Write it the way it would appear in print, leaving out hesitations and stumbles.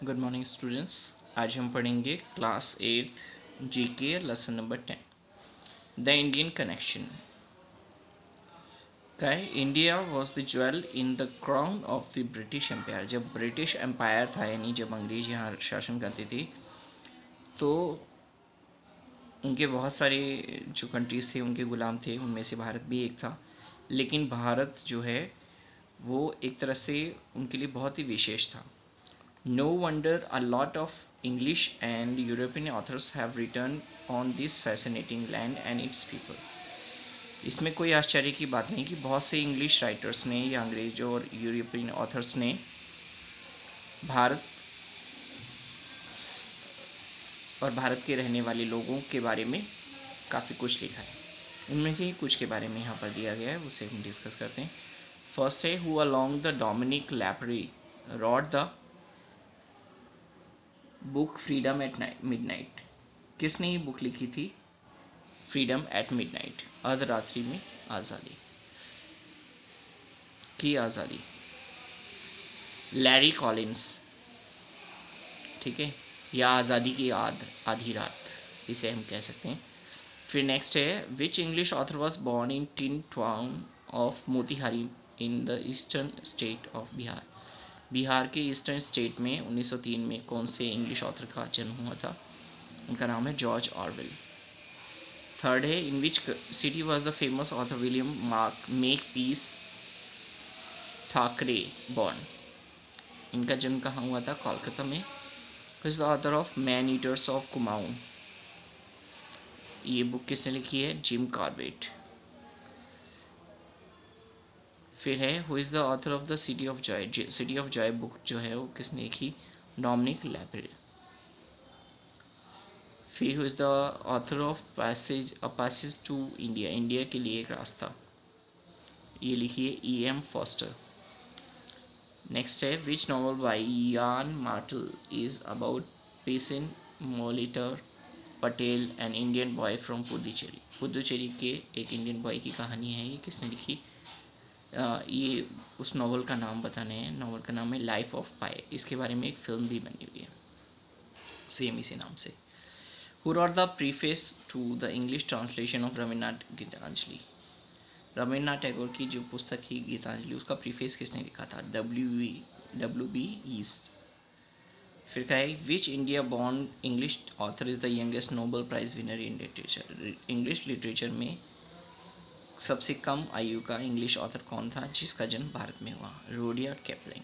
Good morning students. आज हम पढ़ेंगे class 8 GK lesson number 10 the Indian connection. क्या है? India was the jewel in the crown of the British empire. जब British empire था, यानी जब अंग्रेज यहाँ शासन करते थे, तो उनके बहुत सारे जो कंट्रीज थे उनके गुलाम थे, उनमें से भारत भी एक था। लेकिन भारत जो है वो एक तरह से उनके लिए बहुत ही विशेष था। No wonder a lot of English and European authors have written on this fascinating land and its people. इसमें कोई आश्चर्य की बात नहीं कि बहुत से इंग्लिश राइटर्स ने या अंग्रेज और यूरोपियन ऑथर्स ने भारत और भारत के रहने वाले लोगों के बारे में काफ़ी कुछ लिखा है। उनमें से ही कुछ के बारे में यहाँ पर दिया गया है, उसे हम डिस्कस करते हैं। फर्स्ट है, who along the Dominique Lapierre wrote the book Freedom at Midnight. किसने ये बुक लिखी थी? फ्रीडम एट मिडनाइट, अर्धरात्रि में आज़ादी की आज़ादी। लैरी कॉलिंस, ठीक है, या आज़ादी की आधी रात, इसे हम कह सकते हैं। फिर नेक्स्ट है, which English author was born in tin town of Motihari in the eastern state of Bihar. Bihar के ईस्टर्न स्टेट में 1903 में कौन से इंग्लिश ऑथर का जन्म हुआ था? उनका नाम है जॉर्ज ऑरवेल। थर्ड है, in which city was the famous author William Makepeace Thackeray born. इनका जन्म कहाँ हुआ था? कोलकाता में। Is the author of man eaters of Kumaon. ये बुक किसने लिखी है? Jim Corbett. फिर है, who is the author of the City of Joy. City of Joy book जो है वो किसने लिखी? Dominique Lapierre. फिर who is the author of Passage to India. India के लिए एक रास्ता, ये लिखी है E.M. फॉस्टर। नेक्स्ट है, which novel by Yann Martel is about Piscine Molitor Patel an Indian boy from Puducherry. Puducherry के एक इंडियन बॉय की कहानी है, ये किसने लिखी? ये उस नॉवल का नाम बताने हैं। नॉवल का नाम है लाइफ ऑफ पाई। इसके बारे में एक फिल्म भी बनी हुई है सेम इसी नाम से। Who wrote the preface to the English translation of Rabindranath Geetanjali. Rabindranath Tagore की जो पुस्तक ही गीतांजलि, उसका प्रीफेस किसने लिखा था? W.B. ईस्ट। फिर क्या है, which India born English author is the youngest Nobel prize winner in literature. English literature में सबसे कम आयु का इंग्लिश ऑथर कौन था जिसका जन्म भारत में हुआ? Rudyard Kipling.